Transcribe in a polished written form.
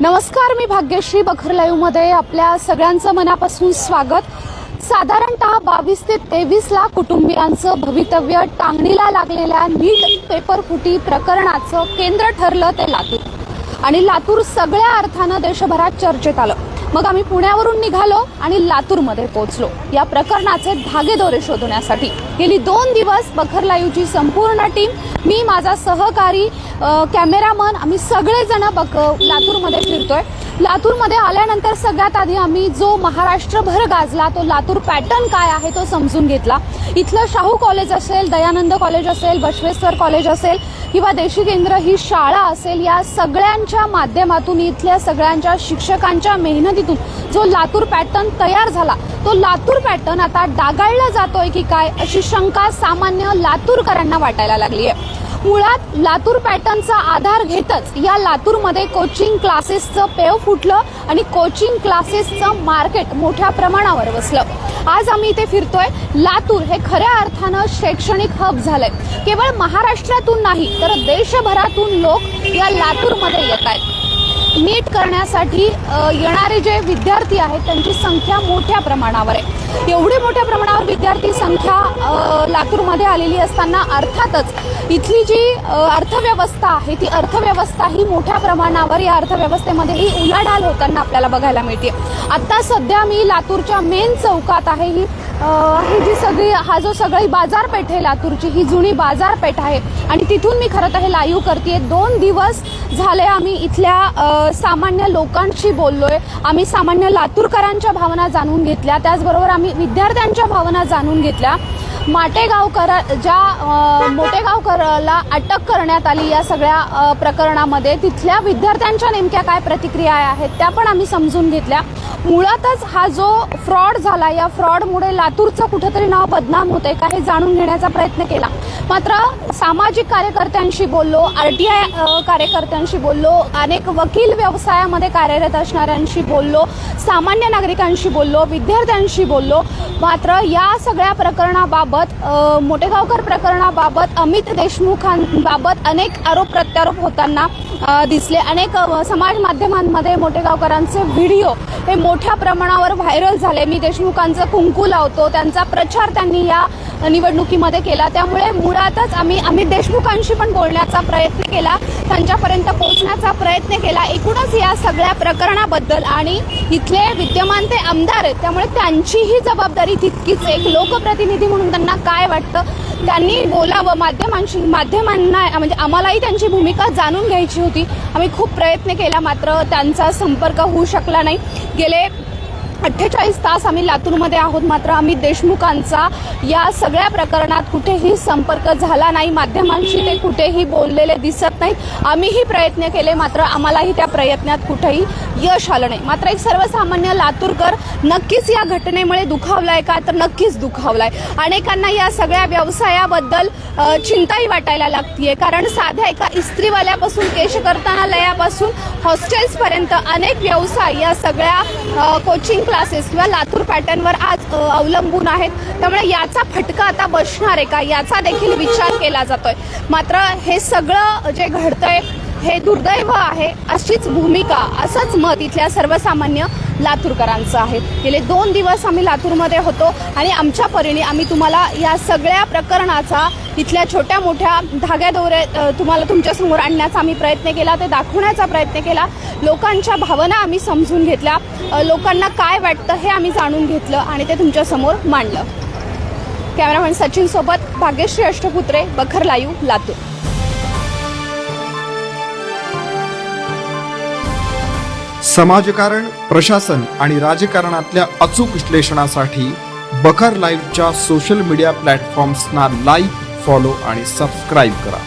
नमस्कार, मी भाग्यश्री. बखर लाईव्ह मध्ये आपल्या सगळ्यांचं मनापासून स्वागत. साधारणतः 22 ते 23 लाख कुटुंबियांचं भवितव्य टांगणीला लागलेल्या नीट पेपर फुटी प्रकरणाचं केंद्र ठरलं ते लातूर. आणि लातूर सगळ्या अर्थानं देशभरात चर्चेत आलं. मग आम्ही पुण्यावरून निघालो आणि लातूरमध्ये पोहोचलो या प्रकरणाचे धागेदोरे शोधण्यासाठी. गेली 2 दिवस बखर लाईव्हची संपूर्ण टीम, मी, माझा सहकारी, कॅमेरामन, आम्ही सगळेजण लातूरमध्ये फिरतोय. लातूरमध्ये आल्यानंतर सगळ्यात आधी आम्ही जो महाराष्ट्रभर गाजला तो लातूर पॅटर्न काय आहे तो समजून घेतला. इथलं शाहू कॉलेज असेल, दयानंद कॉलेज असेल, बसवेश्वर कॉलेज असेल किंवा देशी केंद्र ही शाळा असेल, या सगळ्यांच्या माध्यमातून, इथल्या सगळ्यांच्या शिक्षकांच्या मेहनतीतून जो लातूर पॅटर्न तयार झाला तो लातूर पॅटर्न आता डागाळला जातोय की काय अशी शंका सामान्य लातूरकरांना वाटायला लागली आहे. मुळात लातूर पॅटर्नचा आधार घेतच या लातूरमध्ये कोचिंग क्लासेसचं पेव फुटलं आणि कोचिंग क्लासेसचं मार्केट मोठ्या प्रमाणावर बसलं. आज आम्ही इथे फिरतोय. लातूर हे खऱ्या अर्थानं शैक्षणिक हब झालंय. केवळ महाराष्ट्रातून नाही तर देशभरातून लोक या लातूरमध्ये येत आहेत. नीट करण्यासाठी येणारे जे विद्यार्थी आहेत त्यांची संख्या मोठ्या प्रमाणावर आहे. एवढी मोठ्या प्रमाणावर विद्यार्थी संख्या लातूरमध्ये आलेली असताना अर्थातच इथली जी अर्थव्यवस्था आहे ती अर्थव्यवस्था ही मोठ्या प्रमाणावर, या अर्थव्यवस्थेमध्ये ही उलाढाल होताना आपल्याला बघायला मिळते. आता सध्या मी लातूरच्या मेन चौकात आहे. ही जी सगळी, हा जो सगळी बाजारपेठ आहे लातूरची, ही जुनी बाजारपेठ आहे आणि तिथून मी खरं तर हे लाईव्ह करते. 2 दिवस झाले आम्ही इथल्या सामान्य लोकांशी बोललोय. आम्ही सामान्य लातूरकरांच्या भावना जाणून घेतल्या, त्याचबरोबर आम्ही विद्यार्थ्यांच्या भावना जाणून घेतल्या. मोटेगावकरला अटक करण्यात आली या सगळ्या प्रकरणामध्ये तिथल्या विद्यार्थ्यांच्या नेमक्या काय प्रतिक्रिया आहेत त्या पण आम्ही समजून घेतल्या. मुळातच हा जो फ्रॉड झाला, या फ्रॉडमुळे लातूरचं कुठेतरी नाव बदनाम होतंय का हे जाणून घेण्याचा प्रयत्न केला. मात्र सामाजिक कार्यकर्त्यांशी बोललो, RTI कार्यकर्त्यांशी बोललो, अनेक वकील व्यवसायामध्ये कार्यरत असणाऱ्यांशी बोललो, सामान्य नागरिकांशी बोललो, विद्यार्थ्यांशी बोललो. मात्र या सगळ्या प्रकरणाबाबत, मोटेगावकर प्रकरणाबाबत, अमित देशमुखांबाबत अनेक आरोप प्रत्यारोप होताना दिसले. अनेक समाज माध्यमांमध्ये मोटेगावकरांचे व्हिडिओ हे मोठ्या प्रमाणावर व्हायरल झाले. मी देशमुखांचं कुंकू लावतो, त्यांचा प्रचार त्यांनी या निवडणुकीमध्ये केला. त्यामुळे मुळातच आम्ही अमित देशमुखांशी पण बोलण्याचा प्रयत्न केला, त्यांच्यापर्यंत पोहोचण्याचा प्रयत्न केला. एकूणच या सगळ्या प्रकरणाबद्दल, आणि इथले विद्यमान ते आमदार आहेत त्यामुळे त्यांचीही जबाबदारी तितकीच. एक लोकप्रतिनिधी म्हणून त्यांना काय वाटतं त्यांनी बोलावं, माध्यमांना म्हणजे आम्हालाही त्यांची भूमिका जाणून घ्यायची होती. आम्ही खूप प्रयत्न केला मात्र त्यांचा संपर्क होऊ शकला नाही. गेले 48 तास आम्ही लातूरमध्ये आहोत मात्र अमित देशमुखांचा या सगळ्या प्रकरणात कुठेही संपर्क झाला नाही. माध्यमांशी ते कुठेही बोललेले दिसत नाहीत. आम्हीही प्रयत्न केले मात्र आम्हालाही त्या प्रयत्नात कुठेही यश आलं नाही. मात्र एक सर्वसामान्य लातूरकर नक्कीच या घटनेमुळे दुखावलाय का, तर नक्कीच दुखावलाय. अनेकांना या सगळ्या व्यवसायाबद्दल चिंताही वाटायला लागतीये. कारण साध्या एका इस्त्रीवाल्यापासून, केशकर्तनालयापासून हॉस्टेल्सपर्यंत अनेक व्यवसाय या सगळ्या कोचिंग क्लासेस किंवा लातूर पॅटर्नवर आज अवलंबून आहेत. त्यामुळे याचा फटका आता बसणार आहे का याचा देखील विचार केला जातोय. मात्र हे सगळं जे घडतंय हे दुर्दैव आहे, अशीच भूमिका, असंच मत इथल्या सर्वसामान्य लातूरकरांचं आहे. गेले 2 दिवस आम्ही लातूरमध्ये होतो आणि आमच्या परीने आम्ही तुम्हाला या सगळ्या प्रकरणाचा, इथल्या छोट्या मोठ्या धाग्यादोरे तुम्हाला तुमच्यासमोर आणण्याचा आम्ही प्रयत्न केला, ते दाखवण्याचा प्रयत्न केला. लोकांच्या भावना आम्ही समजून घेतल्या, लोकांना काय वाटतं हे आम्ही जाणून घेतलं आणि ते तुमच्यासमोर मांडलं. कॅमेरामॅन सचिन सोबत भाग्यश्री अष्टपुत्रे, बखर लाईव्ह, लातूर. समाजकारण, प्रशासन आणि राजकारणातल्या अचूक विश्लेषणासाठी बखर लाईव्हच्या सोशल मीडिया प्लॅटफॉर्म्सना लाईक, फॉलो आणि सबस्क्राईब करा.